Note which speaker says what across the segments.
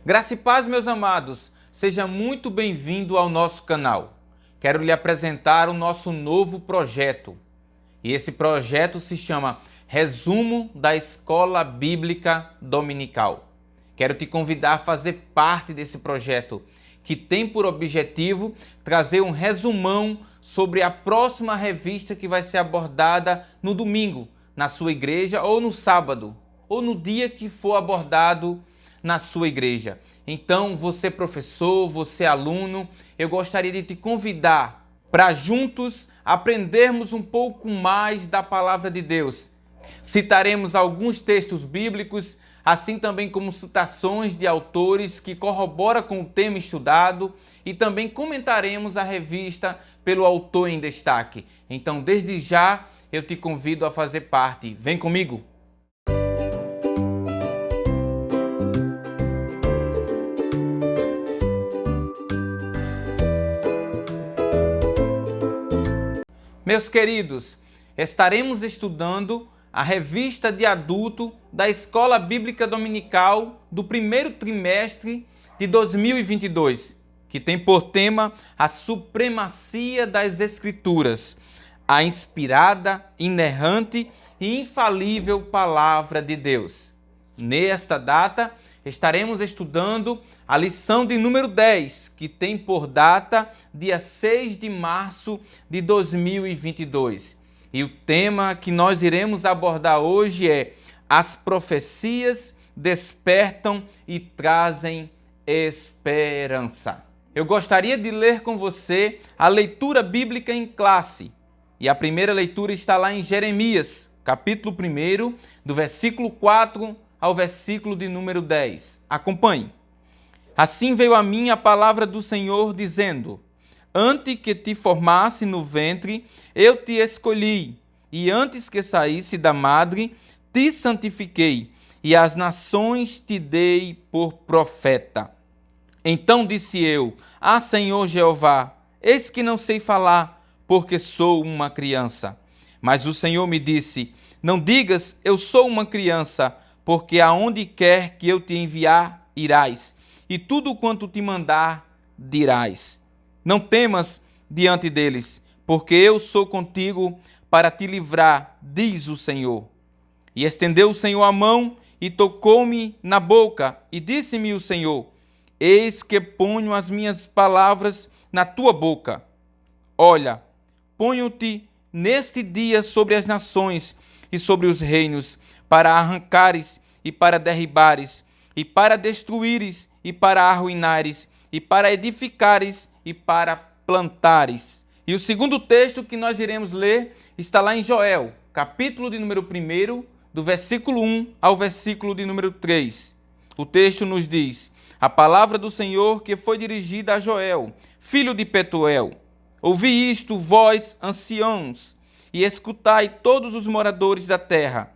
Speaker 1: Graça e paz, meus amados, seja muito bem-vindo ao nosso canal. Quero lhe apresentar o nosso novo projeto. E esse projeto se chama Resumo da Escola Bíblica Dominical. Quero te convidar a fazer parte desse projeto, que tem por objetivo trazer um resumão sobre a próxima revista que vai ser abordada no domingo, na sua igreja, ou no sábado, ou no dia que for abordado na sua igreja. Então, você professor, você aluno, eu gostaria de te convidar para juntos aprendermos um pouco mais da palavra de Deus. Citaremos alguns textos bíblicos, assim também como citações de autores que corroboram com o tema estudado, e também comentaremos a revista pelo autor em destaque. Então, desde já, eu te convido a fazer parte. Vem comigo! Meus queridos, estaremos estudando a revista de adulto da Escola Bíblica Dominical do primeiro trimestre de 2022, que tem por tema a supremacia das Escrituras, a inspirada, inerrante e infalível Palavra de Deus. Nesta data, estaremos estudando a lição de número 10, que tem por data dia 6 de março de 2022. E o tema que nós iremos abordar hoje é: as profecias despertam e trazem esperança. Eu gostaria de ler com você a leitura bíblica em classe. E a primeira leitura está lá em Jeremias, capítulo 1, do versículo 4 ao versículo de número 10. Acompanhe. Assim veio a mim a palavra do Senhor, dizendo: antes que te formasse no ventre, eu te escolhi, e antes que saísse da madre, te santifiquei, e às nações te dei por profeta. Então disse eu: ah, Senhor Jeová, eis que não sei falar, porque sou uma criança. Mas o Senhor me disse: não digas, eu sou uma criança, porque aonde quer que eu te enviar, irás, e tudo quanto te mandar, dirás. Não temas diante deles, porque eu sou contigo para te livrar, diz o Senhor. E estendeu o Senhor a mão e tocou-me na boca, e disse-me o Senhor: eis que ponho as minhas palavras na tua boca. Olha, ponho-te neste dia sobre as nações e sobre os reinos, para arrancares e para derribares, e para destruíres e para arruinares, e para edificares e para plantares. E o segundo texto que nós iremos ler está lá em Joel, capítulo de número 1, do versículo 1 ao versículo de número 3. O texto nos diz: a palavra do Senhor que foi dirigida a Joel, filho de Petuel. Ouvi isto, vós, anciãos, e escutai todos os moradores da terra.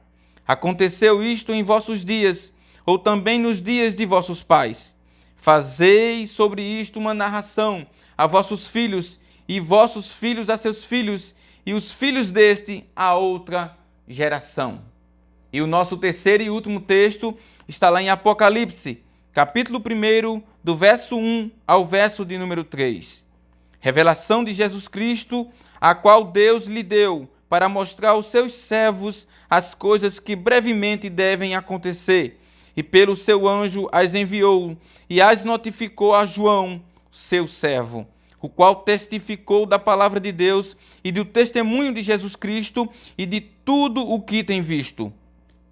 Speaker 1: Aconteceu isto em vossos dias, ou também nos dias de vossos pais. Fazei sobre isto uma narração a vossos filhos, e vossos filhos a seus filhos, e os filhos deste a outra geração. E o nosso terceiro e último texto está lá em Apocalipse, capítulo 1, do verso 1 ao verso de número 3. Revelação de Jesus Cristo, a qual Deus lhe deu para mostrar aos seus servos as coisas que brevemente devem acontecer, e pelo seu anjo as enviou e as notificou a João, seu servo, o qual testificou da palavra de Deus e do testemunho de Jesus Cristo e de tudo o que tem visto.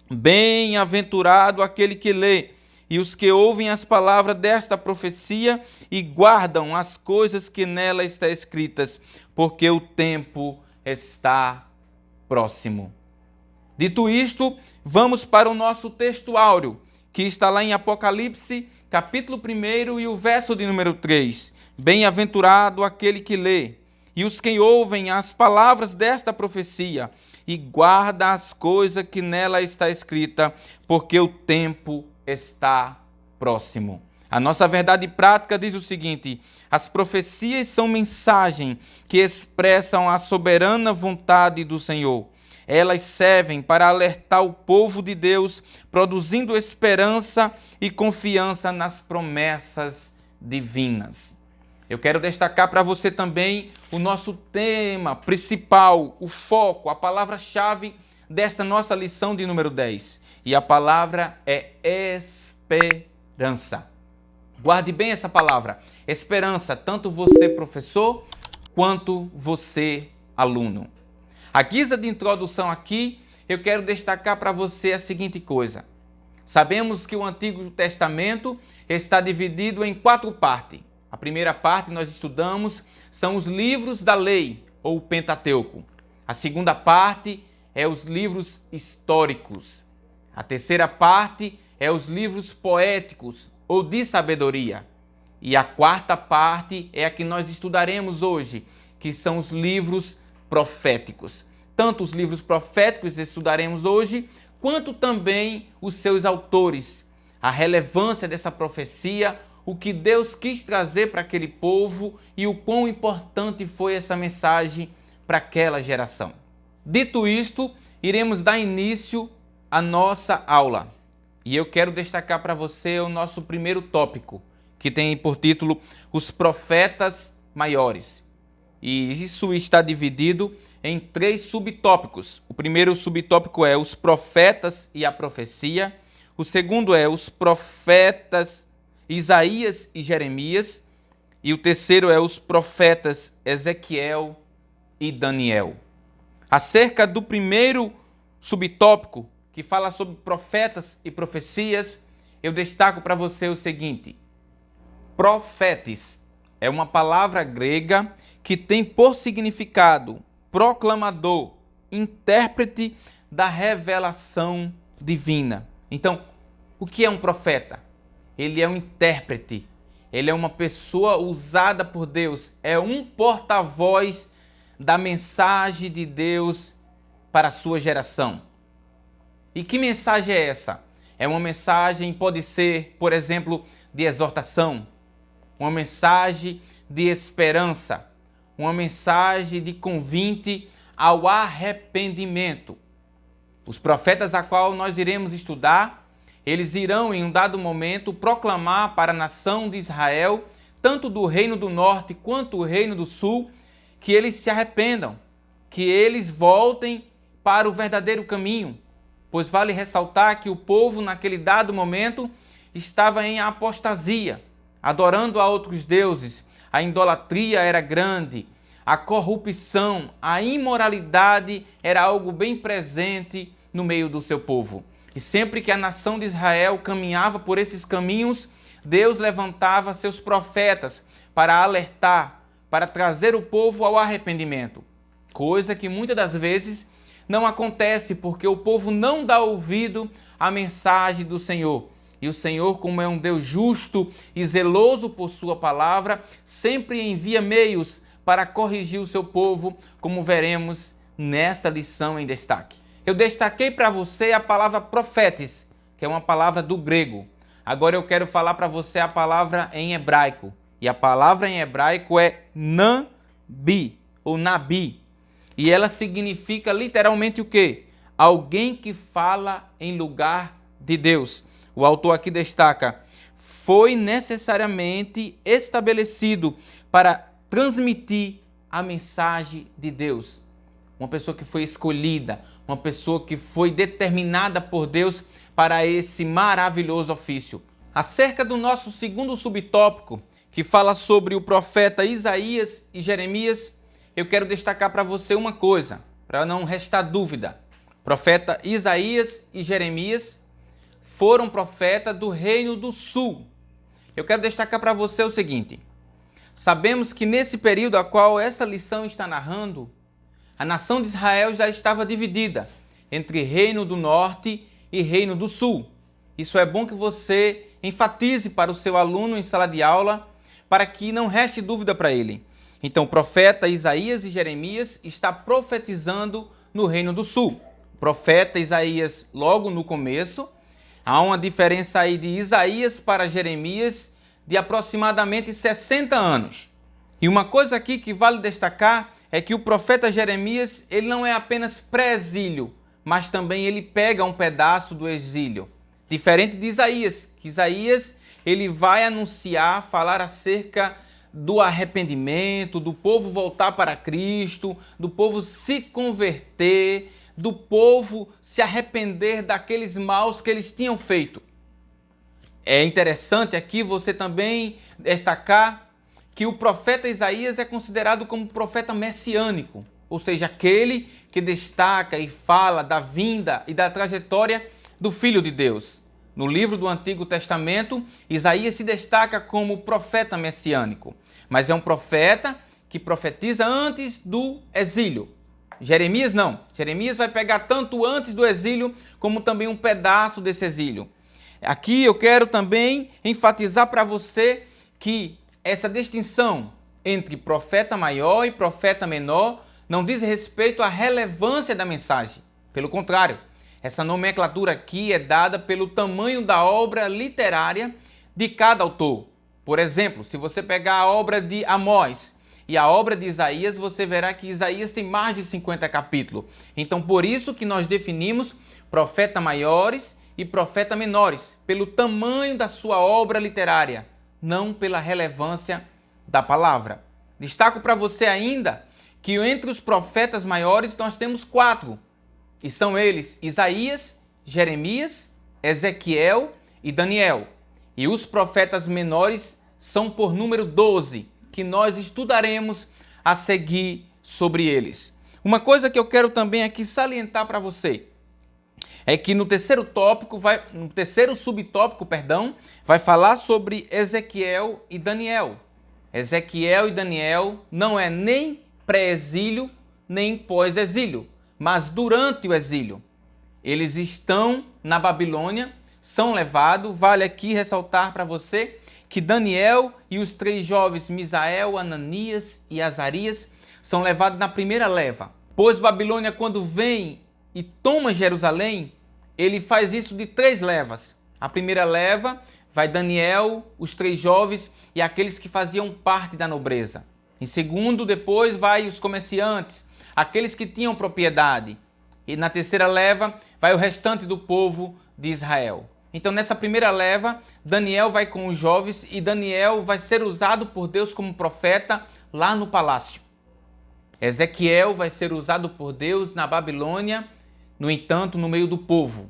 Speaker 1: Bem-aventurado aquele que lê e os que ouvem as palavras desta profecia e guardam as coisas que nela estão escritas, porque o tempo está próximo. Dito isto, vamos para o nosso texto áureo, que está lá em Apocalipse, capítulo 1 e o verso de número 3. Bem-aventurado aquele que lê e os que ouvem as palavras desta profecia e guarda as coisas que nela está escrita, porque o tempo está próximo. A nossa verdade prática diz o seguinte: as profecias são mensagem que expressam a soberana vontade do Senhor. Elas servem para alertar o povo de Deus, produzindo esperança e confiança nas promessas divinas. Eu quero destacar para você também o nosso tema principal, o foco, a palavra-chave desta nossa lição de número 10. E a palavra é esperança. Guarde bem essa palavra, esperança, tanto você, professor, quanto você, aluno. À guisa de introdução aqui, eu quero destacar para você a seguinte coisa. Sabemos que o Antigo Testamento está dividido em 4 partes. A primeira parte nós estudamos são os livros da lei, ou Pentateuco. A segunda parte é os livros históricos. A terceira parte é os livros poéticos, ou de sabedoria. E a quarta parte é a que nós estudaremos hoje, que são os livros proféticos. Tanto os livros proféticos estudaremos hoje, quanto também os seus autores, a relevância dessa profecia, o que Deus quis trazer para aquele povo e o quão importante foi essa mensagem para aquela geração. Dito isto, iremos dar início à nossa aula. E eu quero destacar para você o nosso primeiro tópico, que tem por título Os Profetas Maiores. E isso está dividido em 3 subtópicos. O primeiro subtópico é os profetas e a profecia. O segundo é os profetas Isaías e Jeremias. E o terceiro é os profetas Ezequiel e Daniel. Acerca do primeiro subtópico, que fala sobre profetas e profecias, eu destaco para você o seguinte. Profetes é uma palavra grega que tem por significado proclamador, intérprete da revelação divina. Então, o que é um profeta? Ele é um intérprete, ele é uma pessoa usada por Deus, é um porta-voz da mensagem de Deus para a sua geração. E que mensagem é essa? É uma mensagem, pode ser, por exemplo, de exortação, uma mensagem de esperança, uma mensagem de convite ao arrependimento. Os profetas a qual nós iremos estudar, eles irão em um dado momento proclamar para a nação de Israel, tanto do reino do norte quanto do reino do sul, que eles se arrependam, que eles voltem para o verdadeiro caminho, pois vale ressaltar que o povo naquele dado momento estava em apostasia, adorando a outros deuses. A idolatria era grande, a corrupção, a imoralidade era algo bem presente no meio do seu povo. E sempre que a nação de Israel caminhava por esses caminhos, Deus levantava seus profetas para alertar, para trazer o povo ao arrependimento. Coisa que muitas das vezes não acontece porque o povo não dá ouvido à mensagem do Senhor. E o Senhor, como é um Deus justo e zeloso por sua palavra, sempre envia meios para corrigir o seu povo, como veremos nesta lição em destaque. Eu destaquei para você a palavra profetes, que é uma palavra do grego. Agora eu quero falar para você a palavra em hebraico. E a palavra em hebraico é nabi, ou nabi. E ela significa literalmente o quê? Alguém que fala em lugar de Deus. O autor aqui destaca, foi necessariamente estabelecido para transmitir a mensagem de Deus. Uma pessoa que foi escolhida, uma pessoa que foi determinada por Deus para esse maravilhoso ofício. Acerca do nosso segundo subtópico, que fala sobre o profeta Isaías e Jeremias, eu quero destacar para você uma coisa, para não restar dúvida. Profeta Isaías e Jeremias foram profetas do reino do sul. Eu quero destacar para você o seguinte. Sabemos que nesse período a qual essa lição está narrando, a nação de Israel já estava dividida entre reino do norte e reino do sul. Isso é bom que você enfatize para o seu aluno em sala de aula, para que não reste dúvida para ele. Então, o profeta Isaías e Jeremias está profetizando no reino do sul. O profeta Isaías logo no começo. Há uma diferença aí de Isaías para Jeremias de aproximadamente 60 anos. E uma coisa aqui que vale destacar é que o profeta Jeremias, ele não é apenas pré-exílio, mas também ele pega um pedaço do exílio. Diferente de Isaías, que Isaías ele vai anunciar, falar acerca do arrependimento, do povo voltar para Cristo, do povo se converter, do povo se arrepender daqueles maus que eles tinham feito. É interessante aqui você também destacar que o profeta Isaías é considerado como profeta messiânico, ou seja, aquele que destaca e fala da vinda e da trajetória do Filho de Deus. No livro do Antigo Testamento, Isaías se destaca como profeta messiânico, mas é um profeta que profetiza antes do exílio. Jeremias não. Jeremias vai pegar tanto antes do exílio como também um pedaço desse exílio. Aqui eu quero também enfatizar para você que essa distinção entre profeta maior e profeta menor não diz respeito à relevância da mensagem. Pelo contrário, essa nomenclatura aqui é dada pelo tamanho da obra literária de cada autor. Por exemplo, se você pegar a obra de Amós e a obra de Isaías, você verá que Isaías tem mais de 50 capítulos. Então, por isso que nós definimos profeta maiores e profeta menores, pelo tamanho da sua obra literária, não pela relevância da palavra. Destaco para você ainda que entre os profetas maiores nós temos 4. E são eles Isaías, Jeremias, Ezequiel e Daniel. E os profetas menores são por número 12, que nós estudaremos a seguir sobre eles. Uma coisa que eu quero também aqui salientar para você é que no terceiro subtópico, vai falar sobre Ezequiel e Daniel. Ezequiel e Daniel não é nem pré-exílio, nem pós-exílio, mas durante o exílio. Eles estão na Babilônia, são levados. Vale aqui ressaltar para você que Daniel e os 3 jovens, Misael, Ananias e Azarias, são levados na primeira leva. Pois Babilônia, quando vem e toma Jerusalém, ele faz isso de 3 levas. A primeira leva vai Daniel, os 3 jovens e aqueles que faziam parte da nobreza. Em segundo, depois vai os comerciantes, aqueles que tinham propriedade. E na terceira leva vai o restante do povo de Israel. Então nessa primeira leva, Daniel vai com os jovens e Daniel vai ser usado por Deus como profeta lá no palácio. Ezequiel vai ser usado por Deus na Babilônia, no entanto, no meio do povo.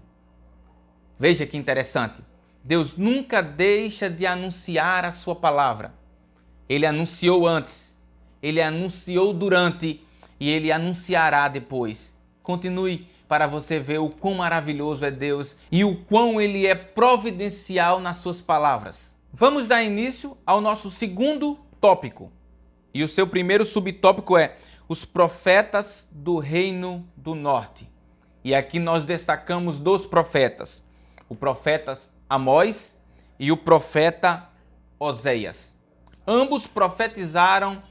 Speaker 1: Veja que interessante. Deus nunca deixa de anunciar a sua palavra. Ele anunciou antes, ele anunciou durante e ele anunciará depois. Continue para você ver o quão maravilhoso é Deus e o quão ele é providencial nas suas palavras. Vamos dar início ao nosso segundo tópico. E o seu primeiro subtópico é os profetas do Reino do Norte. E aqui nós destacamos 2 profetas, o profeta Amós e o profeta Oséias. Ambos profetizaram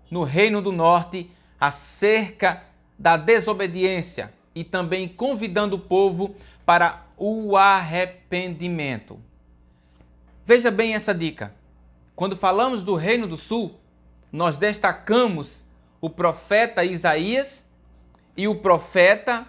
Speaker 1: no Reino do Norte acerca da desobediência e também convidando o povo para o arrependimento. Veja bem essa dica. Quando falamos do Reino do Sul, nós destacamos o profeta Isaías e o profeta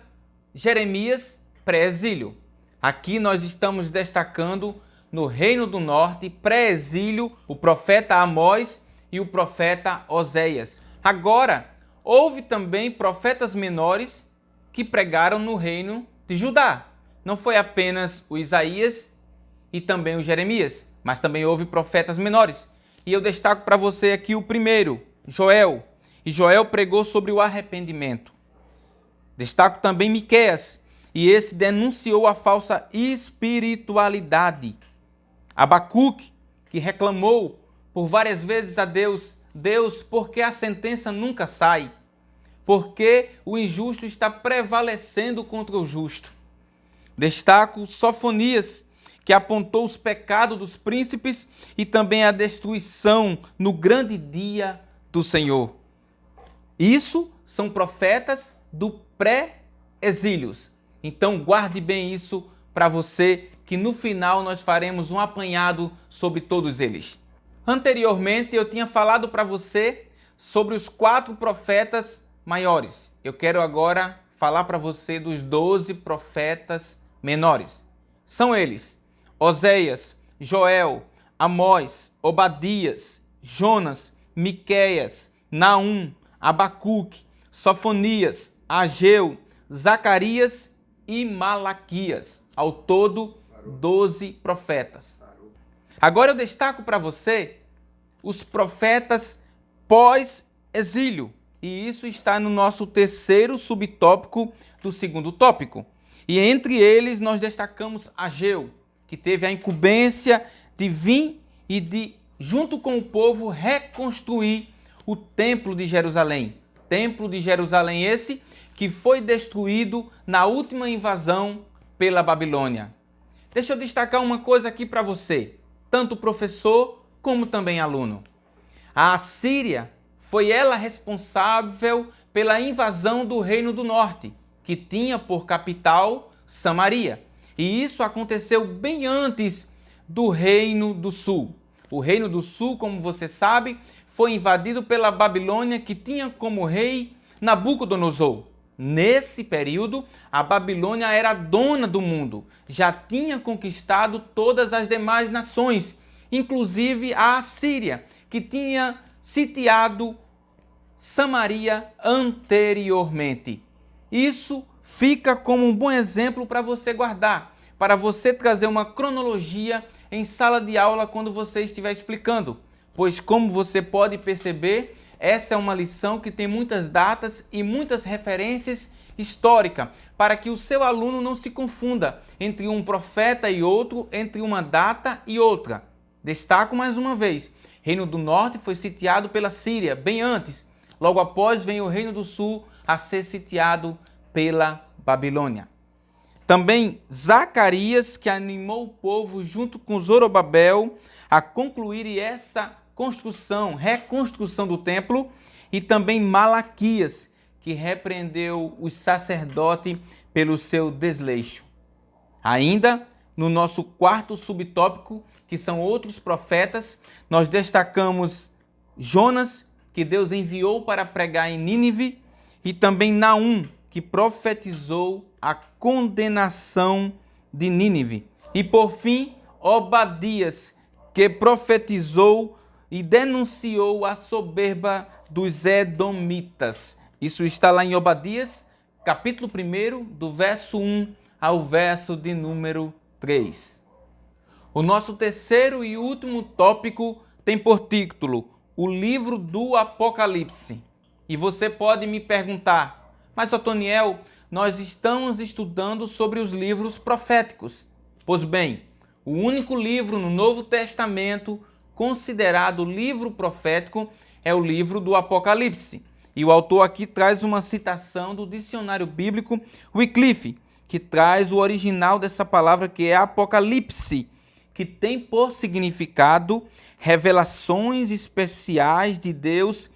Speaker 1: Jeremias pré-exílio. Aqui nós estamos destacando no Reino do Norte, pré-exílio, o profeta Amós e o profeta Oséias. Agora, houve também profetas menores que pregaram no reino de Judá. Não foi apenas o Isaías e também o Jeremias, mas também houve profetas menores. E eu destaco para você aqui o primeiro, Joel. E Joel pregou sobre o arrependimento. Destaco também Miqueias, e esse denunciou a falsa espiritualidade. Abacuque, que reclamou por várias vezes a Deus, Deus, por que a sentença nunca sai? Porque o injusto está prevalecendo contra o justo. Destaco Sofonias, que apontou os pecados dos príncipes e também a destruição no grande dia do Senhor. Isso são profetas do pré-exílios. Então guarde bem isso para você, que no final nós faremos um apanhado sobre todos eles. Anteriormente eu tinha falado para você sobre os 4 profetas maiores. Eu quero agora falar para você dos 12 profetas menores. São eles: Oséias, Joel, Amós, Obadias, Jonas, Miqueias, Naum, Abacuque, Sofonias, Ageu, Zacarias e Malaquias. Ao todo, 12 profetas. Agora eu destaco para você os profetas pós-exílio. E isso está no nosso terceiro subtópico do segundo tópico. E entre eles nós destacamos Ageu, que teve a incumbência de vir e de, junto com o povo, reconstruir o Templo de Jerusalém. Templo de Jerusalém esse que foi destruído na última invasão pela Babilônia. Deixa eu destacar uma coisa aqui para você, tanto professor como também aluno. A Assíria foi ela responsável pela invasão do Reino do Norte, que tinha por capital Samaria. E isso aconteceu bem antes do Reino do Sul. O Reino do Sul, como você sabe, foi invadido pela Babilônia, que tinha como rei Nabucodonosor. Nesse período, a Babilônia era dona do mundo, já tinha conquistado todas as demais nações, inclusive a Assíria, que tinha sitiado Samaria anteriormente. Isso fica como um bom exemplo para você guardar, para você trazer uma cronologia em sala de aula quando você estiver explicando. Pois, como você pode perceber, essa é uma lição que tem muitas datas e muitas referências históricas, para que o seu aluno não se confunda entre um profeta e outro, entre uma data e outra. Destaco mais uma vez, Reino do Norte foi sitiado pela Síria bem antes. Logo após vem o Reino do Sul a ser sitiado pela Babilônia. Também Zacarias, que animou o povo junto com Zorobabel a concluir essa reconstrução do templo, e também Malaquias, que repreendeu os sacerdotes pelo seu desleixo. Ainda no nosso quarto subtópico, que são outros profetas, nós destacamos Jonas, que Deus enviou para pregar em Nínive, e também Naum, que profetizou a condenação de Nínive. E por fim, Obadias, que profetizou e denunciou a soberba dos edomitas. Isso está lá em Obadias, capítulo 1, do verso 1 ao verso de número 3. O nosso terceiro e último tópico tem por título o livro do Apocalipse. E você pode me perguntar, mas Otoniel, nós estamos estudando sobre os livros proféticos. Pois bem, o único livro no Novo Testamento considerado livro profético é o livro do Apocalipse. E o autor aqui traz uma citação do dicionário bíblico Wycliffe, que traz o original dessa palavra, que é Apocalipse, que tem por significado revelações especiais de Deus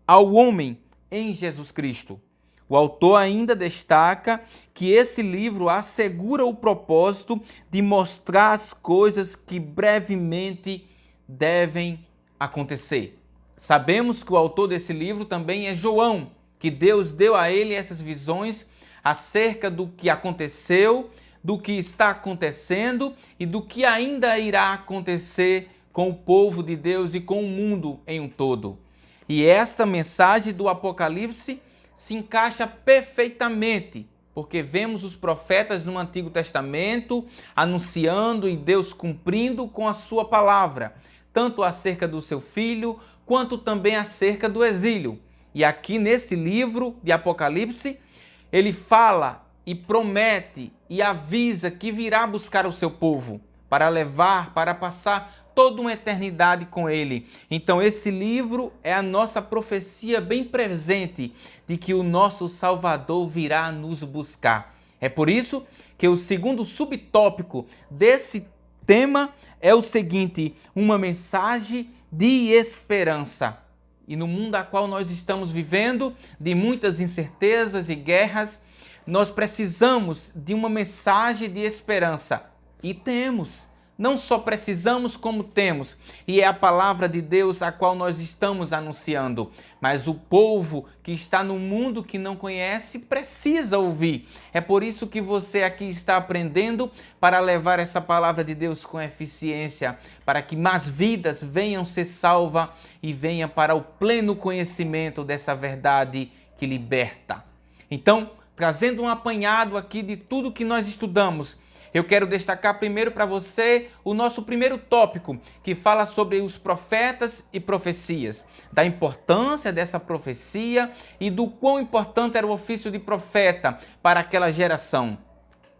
Speaker 1: ao homem em Jesus Cristo. O autor ainda destaca que esse livro assegura o propósito de mostrar as coisas que brevemente devem acontecer. Sabemos que o autor desse livro também é João, que Deus deu a ele essas visões acerca do que aconteceu, do que está acontecendo e do que ainda irá acontecer com o povo de Deus e com o mundo em um todo. E esta mensagem do Apocalipse se encaixa perfeitamente, porque vemos os profetas no Antigo Testamento anunciando e Deus cumprindo com a sua palavra, tanto acerca do seu filho, quanto também acerca do exílio. E aqui nesse livro de Apocalipse, ele fala e promete e avisa que virá buscar o seu povo para levar, para passar toda uma eternidade com ele. Então esse livro é a nossa profecia bem presente de que o nosso Salvador virá nos buscar. É por isso que o segundo subtópico desse tema é o seguinte: uma mensagem de esperança. E no mundo a qual nós estamos vivendo, de muitas incertezas e guerras, nós precisamos de uma mensagem de esperança. E temos não só precisamos como temos, e é a palavra de Deus a qual nós estamos anunciando, mas o povo que está no mundo que não conhece precisa ouvir. É por isso que você aqui está aprendendo para levar essa palavra de Deus com eficiência, para que mais vidas venham ser salvas e venham para o pleno conhecimento dessa verdade que liberta. Então, trazendo um apanhado aqui de tudo que nós estudamos, eu quero destacar primeiro para você o nosso primeiro tópico, que fala sobre os profetas e profecias, da importância dessa profecia e do quão importante era o ofício de profeta para aquela geração.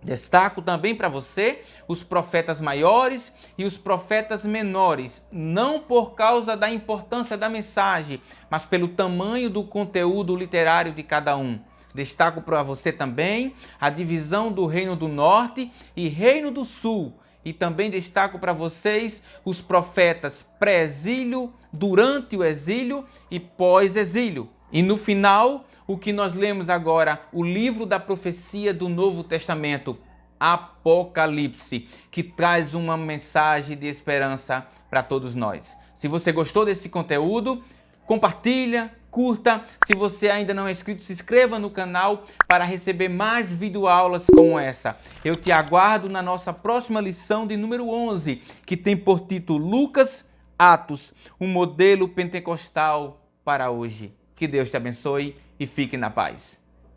Speaker 1: Destaco também para você os profetas maiores e os profetas menores, não por causa da importância da mensagem, mas pelo tamanho do conteúdo literário de cada um. Destaco para você também a divisão do Reino do Norte e Reino do Sul. E também destaco para vocês os profetas pré-exílio, durante o exílio e pós-exílio. E no final, o que nós lemos agora, o livro da profecia do Novo Testamento, Apocalipse, que traz uma mensagem de esperança para todos nós. Se você gostou desse conteúdo, compartilha, curta. Se você ainda não é inscrito, se inscreva no canal para receber mais videoaulas como essa. Eu te aguardo na nossa próxima lição de número 11, que tem por título Lucas, Atos, um modelo pentecostal para hoje. Que Deus te abençoe e fique na paz.